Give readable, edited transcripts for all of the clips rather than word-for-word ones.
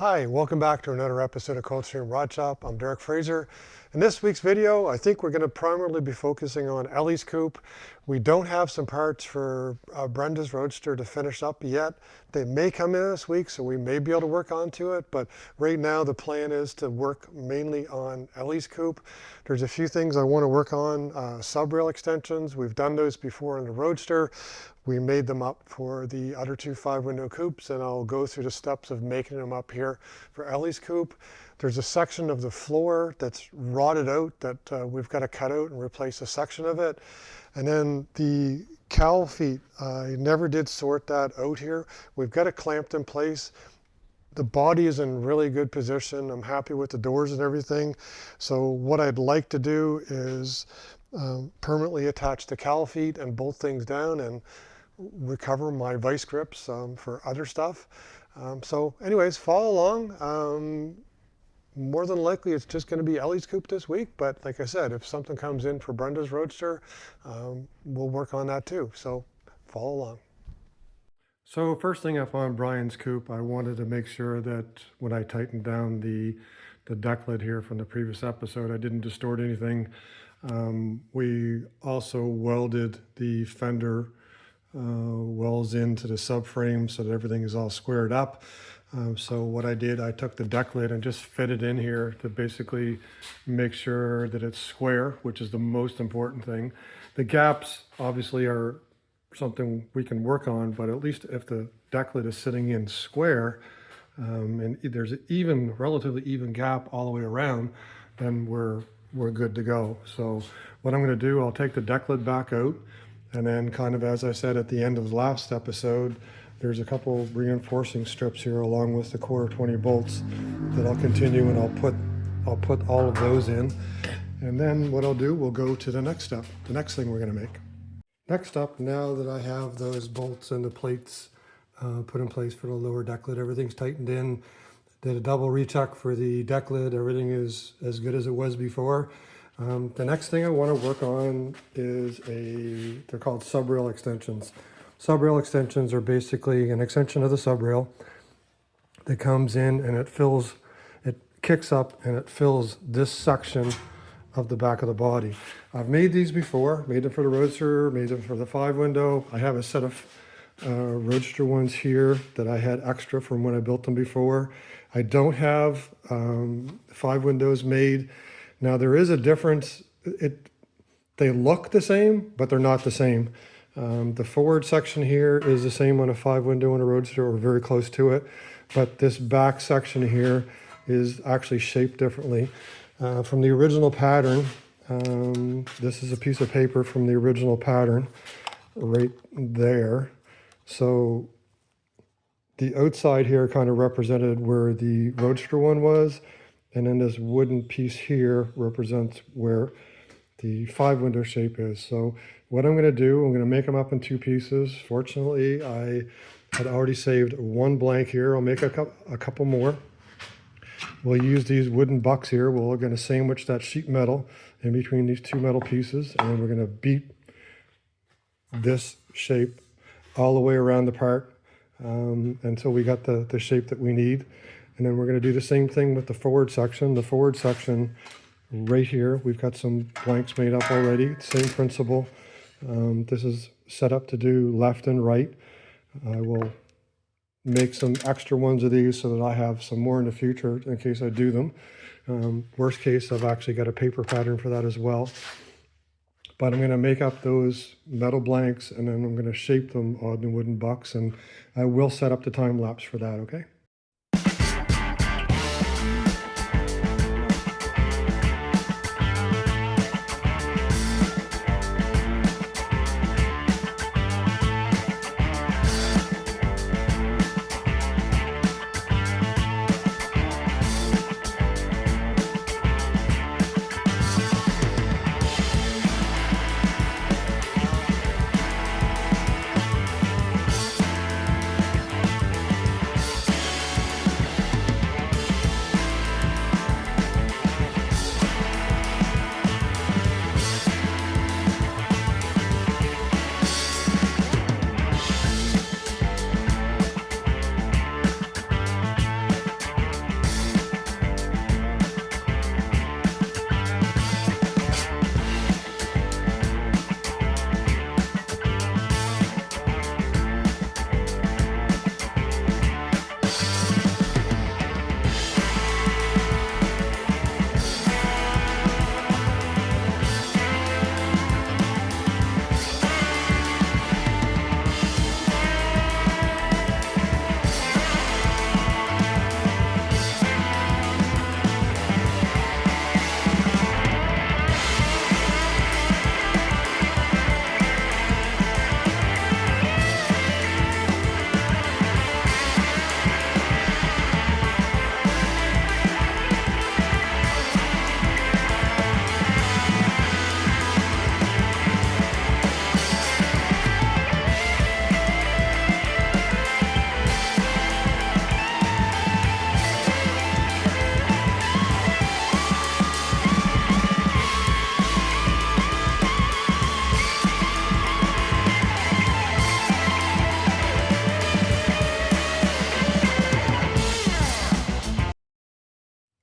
Hi, welcome back to another episode of Cold Stream Rod Shop. I'm Derek Fraser. In this week's video, I think we're going to primarily be focusing on Ellie's coupe. We don't have some parts for Brenda's Roadster to finish up yet. They may come in this week, so we may be able to work onto it, but right now the plan is to work mainly on Ellie's coupe. There's a few things I want to work on, subrail extensions. We've done those before in the Roadster. We made them up for the other two 5-window coupes, and I'll go through the steps of making them up here for Ellie's coupe. There's a section of the floor that's rotted out that we've got to cut out and replace a section of it. And then the cowl feet, I never did sort that out here. We've got it clamped in place. The body is in really good position. I'm happy with the doors and everything. So what I'd like to do is permanently attach the cowl feet and bolt things down and recover my vice grips for other stuff. So anyways, follow along. More than likely it's just going to be Ellie's coupe this week, but like I said, if something comes in for Brenda's Roadster, we'll work on that too. So follow along. So first thing up on Brian's coupe, I wanted to make sure that when I tightened down the deck lid here from the previous episode, I didn't distort anything. We also welded the fender wells into the subframe so that everything is all squared up. So what I did, I took the deck lid and just fit it in here to basically make sure that it's square, which is the most important thing. The gaps obviously are something we can work on, but at least if the deck lid is sitting in square and there's an relatively even gap all the way around, then we're good to go. So what I'm going to do, I'll take the deck lid back out, and then kind of as I said at the end of the last episode, there's a couple reinforcing strips here along with the 1/4 bolts that I'll continue, and I'll put all of those in. And then what I'll do, we'll go to the next step, the next thing we're going to make. Next up, now that I have those bolts and the plates put in place for the lower deck lid, everything's tightened in. Did a double recheck for the deck lid. Everything is as good as it was before. The next thing I want to work on is they're called subrail extensions. Subrail extensions are basically an extension of the subrail that comes in and it kicks up and it fills this section of the back of the body. I've made these before, made them for the Roadster, made them for the 5-window. I have a set of Roadster ones here that I had extra from when I built them before. I don't have 5 windows made. Now there is a difference. They look the same, but they're not the same. The forward section here is the same on a 5-window and a Roadster, or very close to it, but this back section here is actually shaped differently. From the original pattern, this is a piece of paper from the original pattern right there. So the outside here kind of represented where the Roadster one was, and then this wooden piece here represents where the 5-window shape is. So what I'm going to do, I'm going to make them up in 2 pieces. Fortunately, I had already saved 1 blank here. I'll make a couple more. We'll use these wooden bucks here. We're going to sandwich that sheet metal in between these 2 metal pieces, and we're going to beat this shape all the way around the part until we got the shape that we need. And then we're going to do the same thing with the forward section. The forward section right here, we've got some blanks made up already. Same principle. This is set up to do left and right. I will make some extra ones of these so that I have some more in the future in case I do them. Worst case, I've actually got a paper pattern for that as well. But I'm going to make up those metal blanks, and then I'm going to shape them on the wooden bucks, and I will set up the time lapse for that, okay?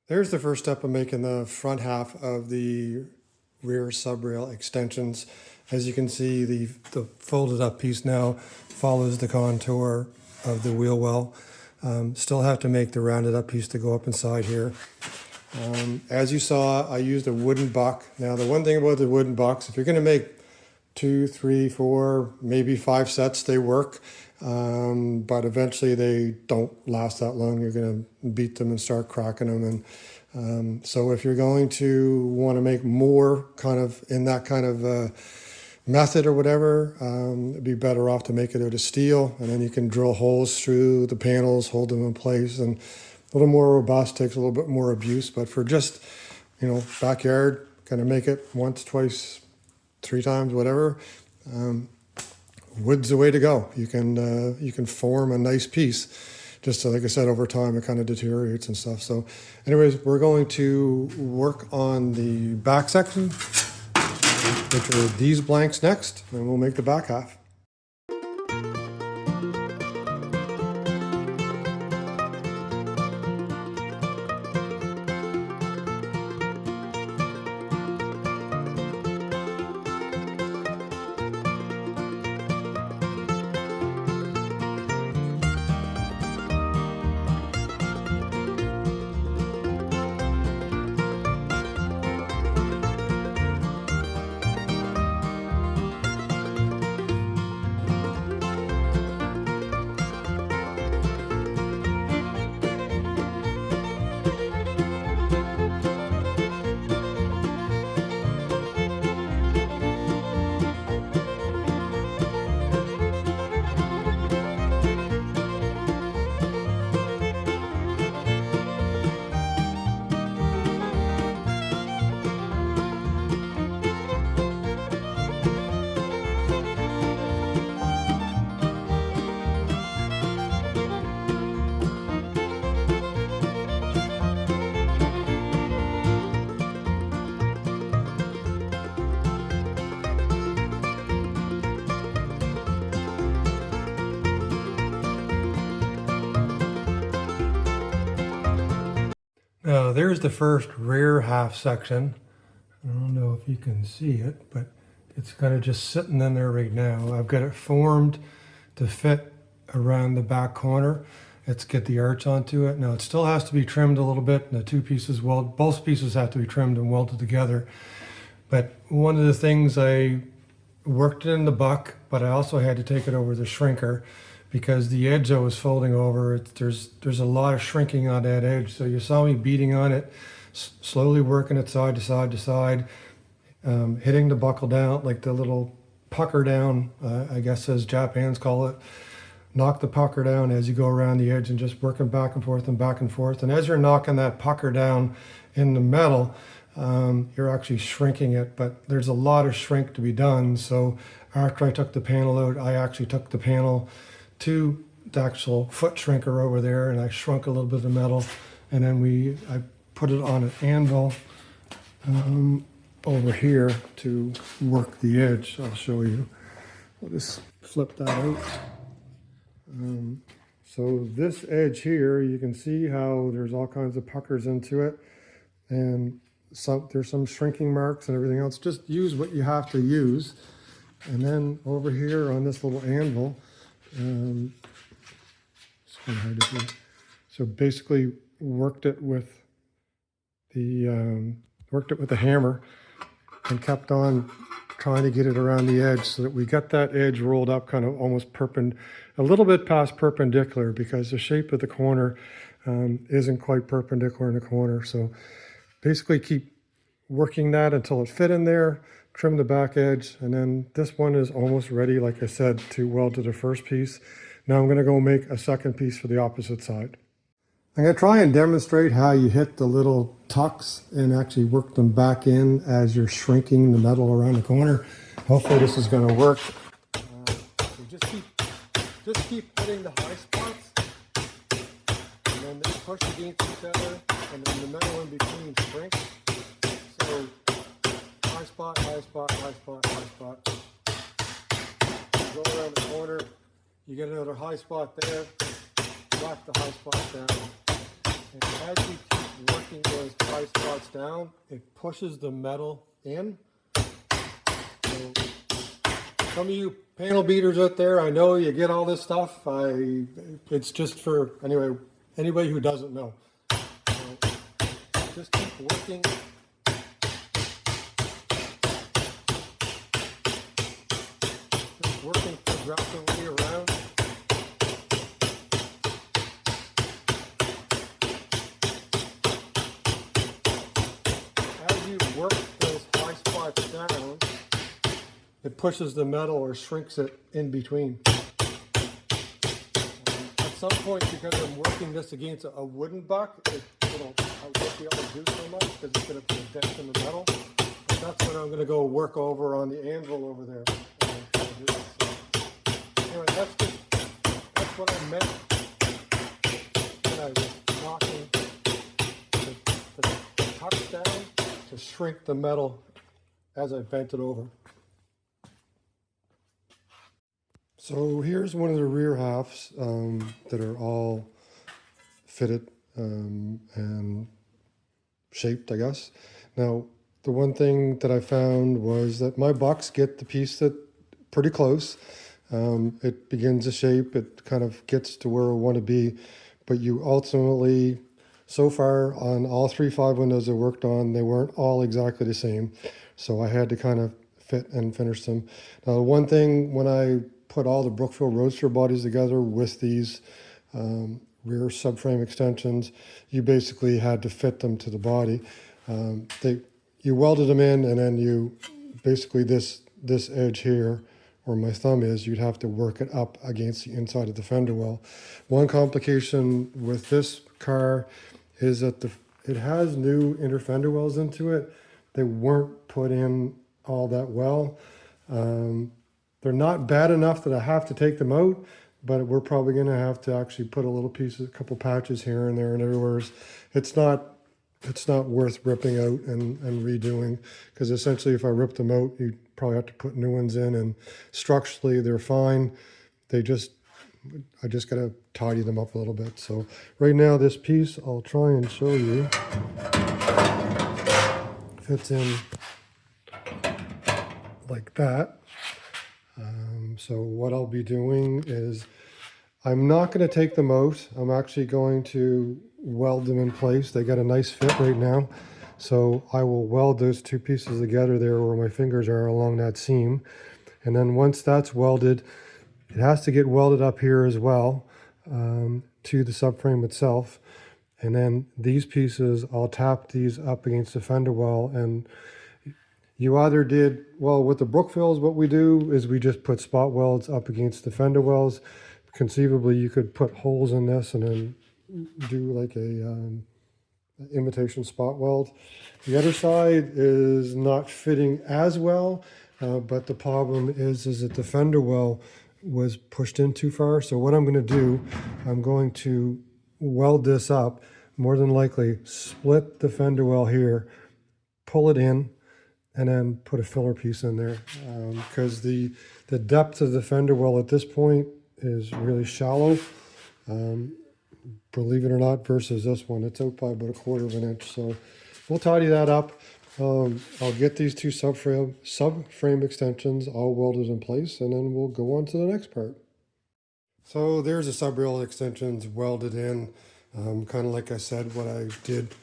There's the first step of making the front half of the rear subrail extensions. As you can see, the folded up piece now follows the contour of the wheel well. Still have to make the rounded up piece to go up inside here. As you saw, I used a wooden buck. Now the one thing about the wooden bucks, if you're going to make 2, 3, 4, maybe 5 sets, they work. But eventually they don't last that long. You're going to beat them and start cracking them. And so if you're going to want to make more kind of in that kind of method or whatever, it'd be better off to make it out of steel, and then you can drill holes through the panels, hold them in place, and a little more robust, takes a little bit more abuse. But for just, backyard, kind of make it once, twice, 3 times, whatever, wood's the way to go. You can form a nice piece. Just like I said, over time it kind of deteriorates and stuff. So anyways, we're going to work on the back section, which are these blanks next, and we'll make the back half. Now there's the first rear half section. I don't know if you can see it, but it's kind of just sitting in there right now. I've got it formed to fit around the back corner. Let's get the arch onto it. Now it still has to be trimmed a little bit, and the 2 pieces both pieces have to be trimmed and welded together. But one of the things, I worked it in the buck, but I also had to take it over the shrinker, because the edge I was folding over, there's a lot of shrinking on that edge. So you saw me beating on it, slowly working it side to side to side, hitting the buckle down, like the little pucker down, I guess as Japans call it. Knock the pucker down as you go around the edge, and just working back and forth and back and forth. And as you're knocking that pucker down in the metal, you're actually shrinking it, but there's a lot of shrink to be done. So after I took the panel out, I actually took the panel to the actual foot shrinker over there, and I shrunk a little bit of metal, and then I put it on an anvil over here to work the edge. I'll show you. I'll just flip that out. So this edge here, you can see how there's all kinds of puckers into it, and there's some shrinking marks and everything else. Just use what you have to use. And then over here on this little anvil, it's kind of hard to see. So basically worked it with the hammer, and kept on trying to get it around the edge, so that we got that edge rolled up kind of almost a little bit past perpendicular, because the shape of the corner isn't quite perpendicular in the corner. So basically keep working that until it fit in there, trim the back edge, and then this one is almost ready, like I said, to weld to the first piece. Now I'm going to go make a second piece for the opposite side. I'm going to try and demonstrate how you hit the little tucks and actually work them back in as you're shrinking the metal around the corner. Hopefully this is going to work. So just keep hitting the high spots, and then they push against each other, and then the metal in between shrinks. So high spot, high spot, high spot, high spot. You go around the corner, you get another high spot there, lock the high spot down. And as you keep working those high spots down, it pushes the metal in. So some of you panel beaters out there, I know you get all this stuff. It's just for anybody who doesn't know. So just keep working. Just working progressively around. As you work those high spots down, it pushes the metal or shrinks it in between. At some point, because I'm working this against a wooden buck, I won't be able to do so much because it's going to put a dent in the metal. But that's what I'm going to go work over on the anvil over there. Anyway, that's what I meant when I was knocking the tucks down to shrink the metal as I bent it over. So here's one of the rear halves that are all fitted and shaped, I guess. Now, the one thing that I found was that my bucks get the piece that pretty close. It begins to shape, it kind of gets to where I want to be, but you ultimately, so far on all 3 5 windows I worked on, they weren't all exactly the same. So I had to kind of fit and finish them. Now, the one thing when I put all the Brookfield Roadster bodies together with these rear subframe extensions, you basically had to fit them to the body. You welded them in, and then you basically this edge here, where my thumb is, you'd have to work it up against the inside of the fender well. One complication with this car is that it has new inner fender wells into it. They weren't put in all that well. They're not bad enough that I have to take them out, but we're probably going to have to actually put a couple patches here and there and everywhere. It's not worth ripping out and redoing, because essentially if I rip them out, you probably have to put new ones in, and structurally they're fine. I just got to tidy them up a little bit. So right now this piece, I'll try and show you, fits in like that. So what I'll be doing is I'm not going to take them out. I'm actually going to weld them in place. They got a nice fit right now. So I will weld those two pieces together there where my fingers are along that seam. And then once that's welded, it has to get welded up here as well to the subframe itself. And then these pieces, I'll tap these up against the fender well, and you either did, well, with the Brookfields, what we do is we just put spot welds up against the fender wells. Conceivably, you could put holes in this and then do like a imitation spot weld. The other side is not fitting as well, but the problem is that the fender well was pushed in too far. So what I'm going to do, I'm going to weld this up, more than likely split the fender well here, pull it in, and then put a filler piece in there, because the depth of the fender well at this point is really shallow, believe it or not, versus this one. It's out by about 1/4 of an inch. So we'll tidy that up. I'll get these two subframe extensions all welded in place, and then we'll go on to the next part. So there's the subrail extensions welded in. Kind of like I said, what I did,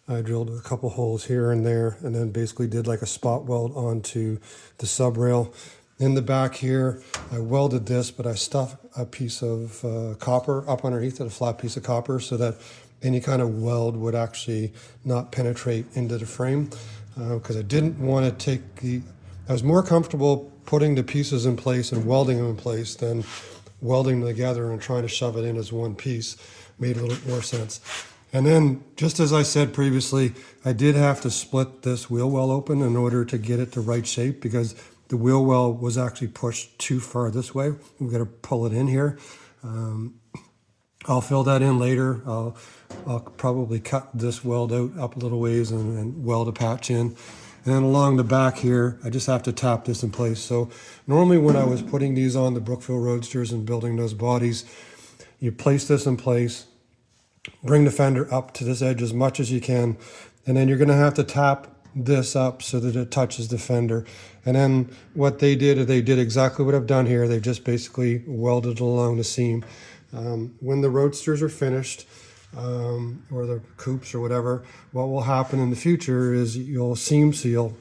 I drilled a couple holes here and there, and then basically did like a spot weld onto the subrail. In the back here, I welded this, but I stuffed a piece of copper up underneath it, a flat piece of copper, so that any kind of weld would actually not penetrate into the frame, because I didn't want to take I was more comfortable putting the pieces in place and welding them in place than welding them together and trying to shove it in as one piece. Made a little more sense. And then, just as I said previously, I did have to split this wheel well open in order to get it the right shape, because the wheel well was actually pushed too far this way. We've got to pull it in here. I'll fill that in later. I'll probably cut this weld out up a little ways and weld a patch in. And then along the back here, I just have to tap this in place. So normally when I was putting these on the Brookfield Roadsters and building those bodies, you place this in place, bring the fender up to this edge as much as you can, and then you're going to have to tap this up so that it touches the fender. And then what they did is they did exactly what I've done here. They've just basically welded along the seam. When the Roadsters are finished, or the coupes or whatever, what will happen in the future is you'll seam seal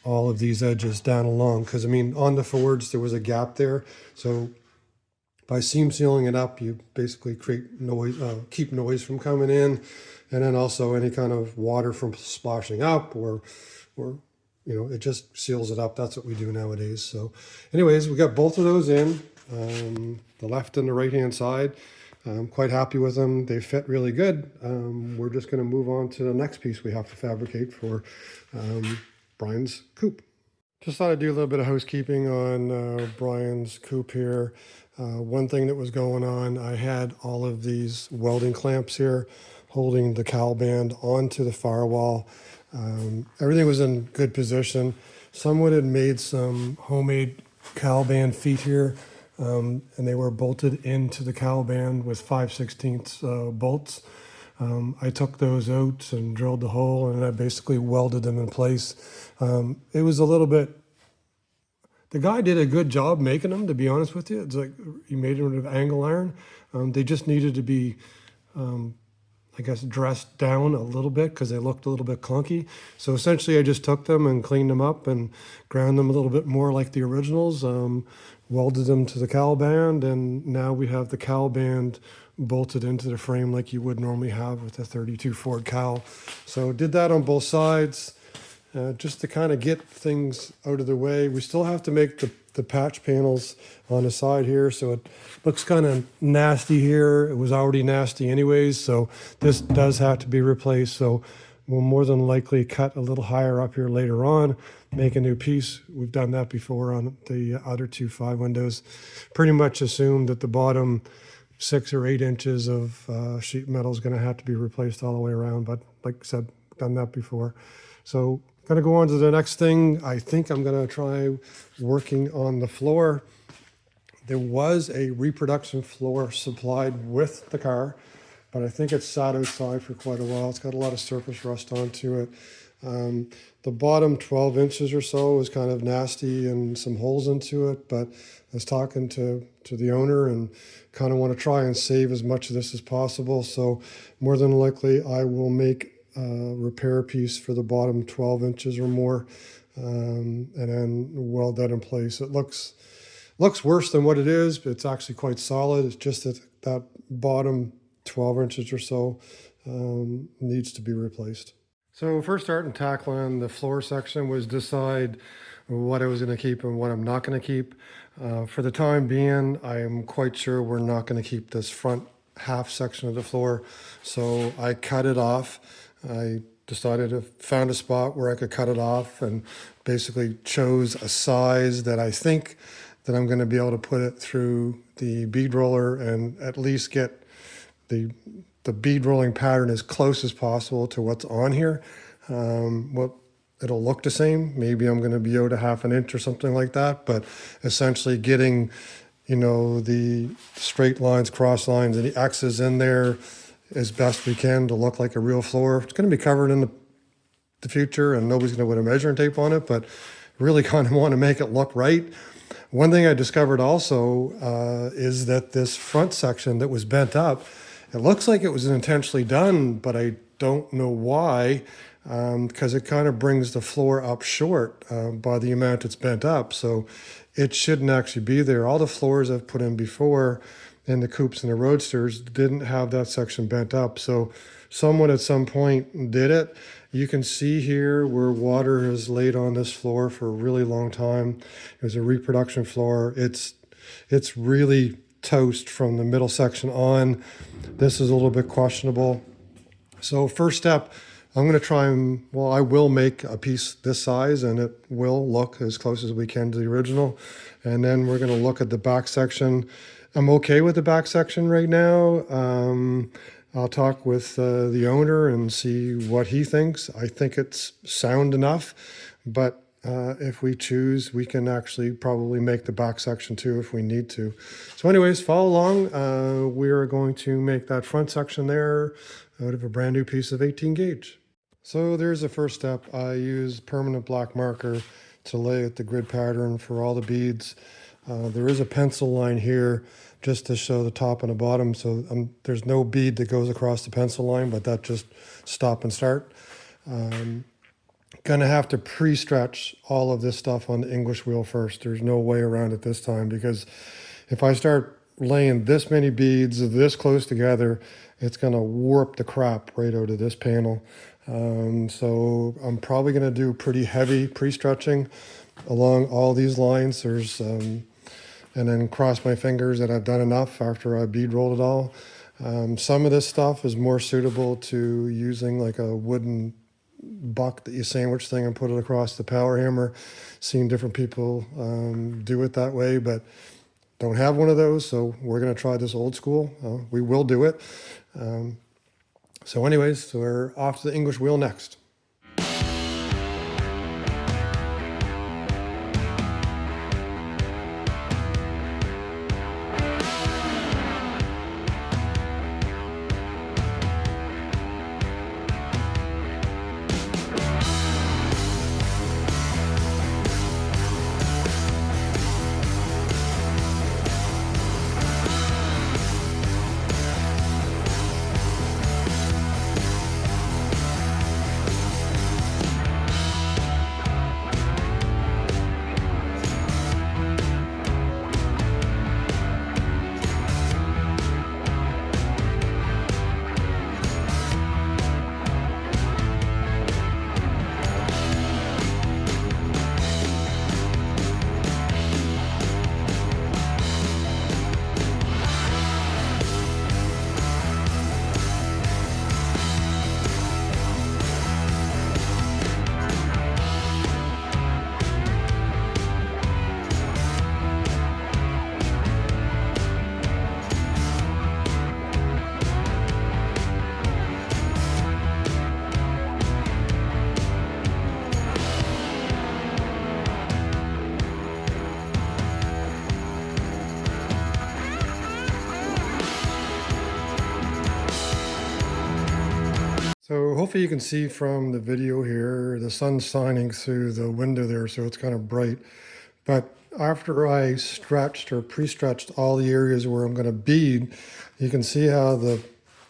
all of these edges down along, because I mean on the Fords there was a gap there, so by seam sealing it up you basically create noise, keep noise from coming in, and then also any kind of water from splashing up, or you know, it just seals it up. That's what we do nowadays. So anyways, we got both of those in, the left and the right hand side. I'm quite happy with them. They fit really good. We're just going to move on to the next piece we have to fabricate for Brian's coupe. Just thought I'd do a little bit of housekeeping on Brian's coupe here. One thing that was going on, I had all of these welding clamps here holding the cowl band onto the firewall. Everything was in good position. Someone had made some homemade cowl band feet here, and they were bolted into the cowl band with 5/16 bolts. I took those out and drilled the hole, and I basically welded them in place. It was a little bit, the guy did a good job making them, to be honest with you. It's like he made them out of angle iron. They just needed to be, I guess, dressed down a little bit because they looked a little bit clunky. So essentially I just took them and cleaned them up and ground them a little bit more like the originals, welded them to the cowl band, and now we have the cowl band bolted into the frame like you would normally have with a 32 Ford cowl. So did that on both sides, just to kind of get things out of the way. We still have to make the patch panels on the side here, so it looks kind of nasty here. It was already nasty anyways, so this does have to be replaced. So we'll more than likely cut a little higher up here later on, make a new piece. We've done that before on the other 2 5 windows. Pretty much assumed that the bottom 6 or 8 inches of sheet metal is going to have to be replaced all the way around, but like I said, done that before. So going to go on to the next thing. I think I'm going to try working on the floor. There was a reproduction floor supplied with the car, but I think it's sat outside for quite a while. It's got a lot of surface rust onto it. The bottom 12 inches or so is kind of nasty and some holes into it, but I was talking to the owner and kind of want to try and save as much of this as possible. So more than likely I will make a repair piece for the bottom 12 inches or more, and then weld that in place. It looks worse than what it is, but it's actually quite solid. It's just that bottom 12 inches or so needs to be replaced. So first starting tackling the floor section was decide what I was going to keep and what I'm not going to keep. For the time being, I am quite sure we're not going to keep this front half section of the floor. So I cut it off. I decided to found a spot where I could cut it off and basically chose a size that I think that I'm going to be able to put it through the bead roller and at least get the bead rolling pattern as close as possible to what's on here. It'll look the same. Maybe I'm going to be out a ½ an inch or something like that, but essentially getting, you know, the straight lines, cross lines, and the X's in there as best we can to look like a real floor. It's going to be covered in the future and nobody's going to put a measuring tape on it, but really kind of want to make it look right. One thing I discovered also is that this front section that was bent up, it looks like it was intentionally done, but I don't know why, because it kind of brings the floor up short by the amount it's bent up. So it shouldn't actually be there. All the floors I've put in before in the coupes and the Roadsters didn't have that section bent up. So someone at some point did it. You can see here where water has laid on this floor for a really long time. It was a reproduction floor. It's really toast from the middle section on. This is a little bit questionable. So first step, I'm going to try and, well, I will make a piece this size and it will look as close as we can to the original. And then we're going to look at the back section. I'm okay with the back section right now. I'll talk with the owner and see what he thinks. I think it's sound enough, but if we choose, we can actually probably make the back section too if we need to. So anyways, follow along. We are going to make that front section there out of a brand new piece of 18 gauge. So there's the first step. I use permanent black marker to lay out the grid pattern for all the beads. There is a pencil line here just to show the top and the bottom. So there's no bead that goes across the pencil line, but that just stop and start. Gonna have to pre-stretch all of this stuff on the English wheel first. There's no way around it this time, because if I start laying this many beads this close together, it's gonna warp the crap right out of this panel. So I'm probably gonna do pretty heavy pre-stretching along all these lines. And then cross my fingers that I've done enough after I bead rolled it all. Some of this stuff is more suitable to using like a wooden buck that you sandwich thing and put it across the power hammer. Seen different people do it that way, but don't have one of those, so we're going to try this old school. We will do it. So anyways, we're off to the English wheel next. So hopefully you can see from the video here, the sun's shining through the window there, so it's kind of bright. But after I stretched or pre-stretched all the areas where I'm going to bead, you can see how the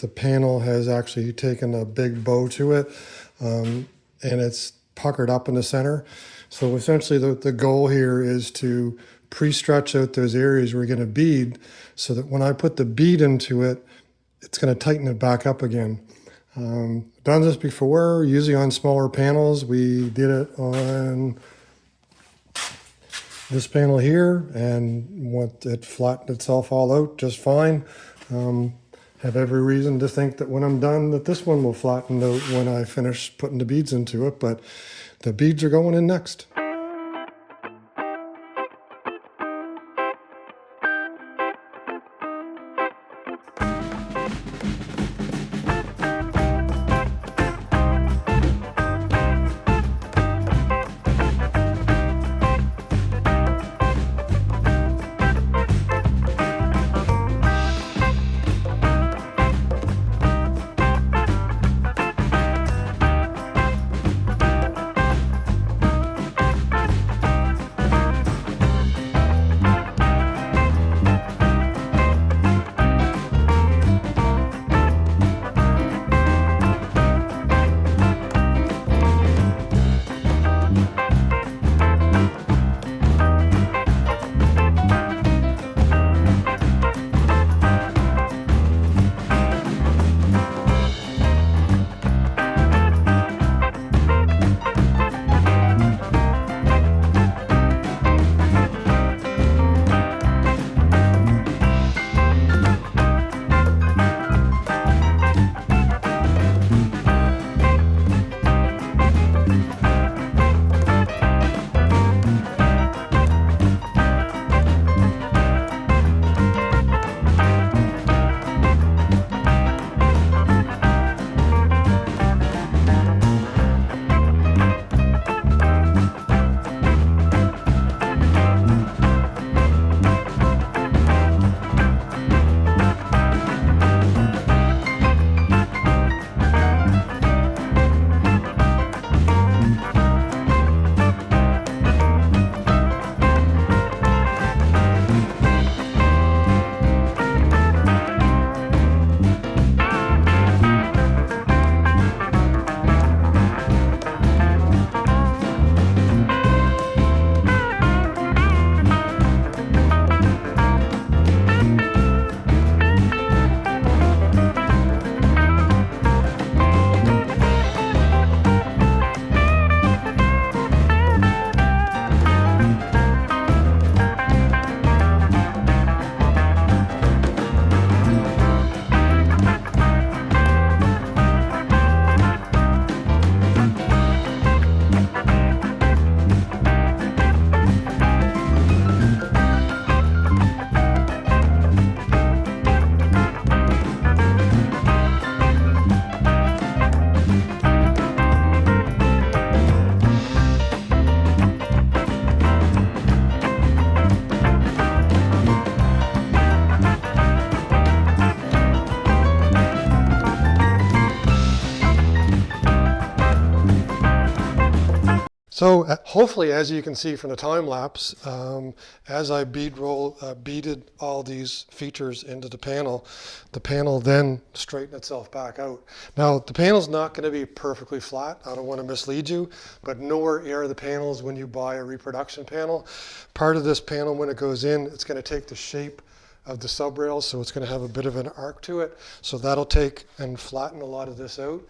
panel has actually taken a big bow to it, and it's puckered up in the center. So essentially the goal here is to pre-stretch out those areas we're going to bead, so that when I put the bead into it, it's going to tighten it back up again. Done this before, usually on smaller panels. We did it on this panel here, and it flattened itself all out just fine. Have every reason to think that when I'm done that this one will flatten out when I finish putting the beads into it, but the beads are going in next. So hopefully, as you can see from the time lapse, as I beaded all these features into the panel then straightened itself back out. Now the panel's not going to be perfectly flat. I don't want to mislead you, but nowhere near the panels when you buy a reproduction panel. Part of this panel, when it goes in, it's going to take the shape of the subrails, so it's going to have a bit of an arc to it. So that'll take and flatten a lot of this out.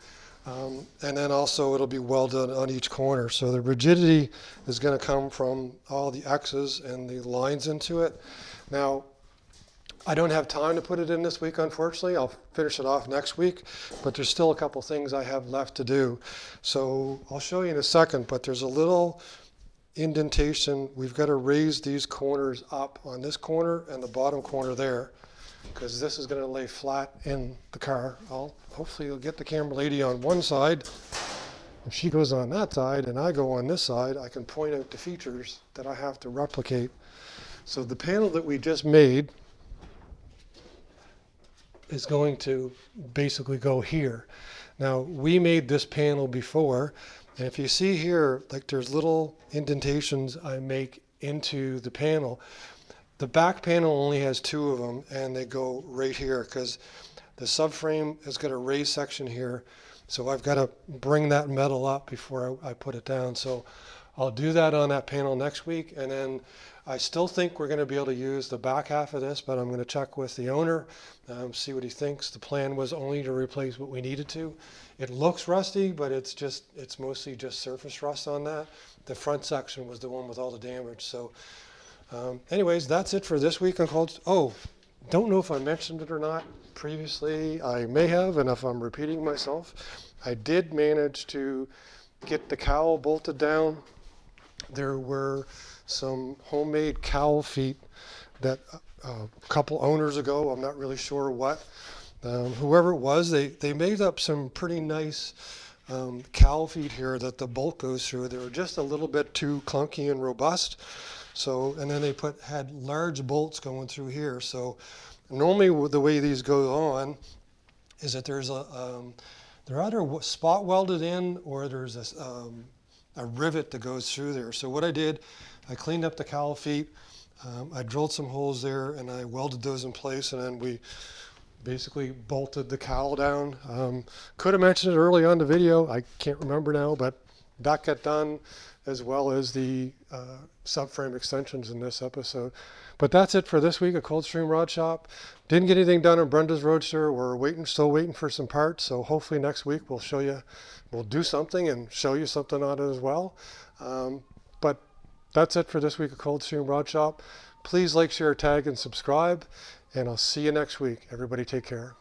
And then also it'll be welded on each corner. So the rigidity is going to come from all the X's and the lines into it. Now, I don't have time to put it in this week, unfortunately. I'll finish it off next week, but there's still a couple things I have left to do. So I'll show you in a second, but there's a little indentation. We've got to raise these corners up on this corner and the bottom corner there, because this is going to lay flat in the car. Hopefully you'll get the camera lady on one side. If she goes on that side and I go on this side, I can point out the features that I have to replicate. So the panel that we just made is going to basically go here. Now, we made this panel before, and if you see here, like there's little indentations I make into the panel. The back panel only has 2 of them, and they go right here because the subframe has got a raised section here. So I've got to bring that metal up before I put it down. So I'll do that on that panel next week. And then I still think we're going to be able to use the back half of this, but I'm going to check with the owner, see what he thinks. The plan was only to replace what we needed to. It looks rusty, but it's mostly just surface rust on that. The front section was the one with all the damage. So anyways, that's it for this week on Cold. Oh, don't know if I mentioned it or not previously. I may have, and if I'm repeating myself, I did manage to get the cowl bolted down. There were some homemade cowl feet that a couple owners ago, I'm not really sure what, whoever it was, they made up some pretty nice cowl feet here that the bolt goes through. They were just a little bit too clunky and robust. So, and then they had large bolts going through here. So normally the way these go on is that there's they're either spot welded in or there's a rivet that goes through there. So what I did, I cleaned up the cowl feet, I drilled some holes there and I welded those in place, and then we basically bolted the cowl down. Could have mentioned it early on the video, I can't remember now, but that got done, as well as the subframe extensions in this episode. But that's it for this week at Coldstream Rod Shop. Didn't get anything done on Brenda's Roadster. We're still waiting for some parts. So hopefully next week we'll do something and show you something on it as well. But that's it for this week at Coldstream Rod Shop. Please like, share, tag, and subscribe. And I'll see you next week. Everybody take care.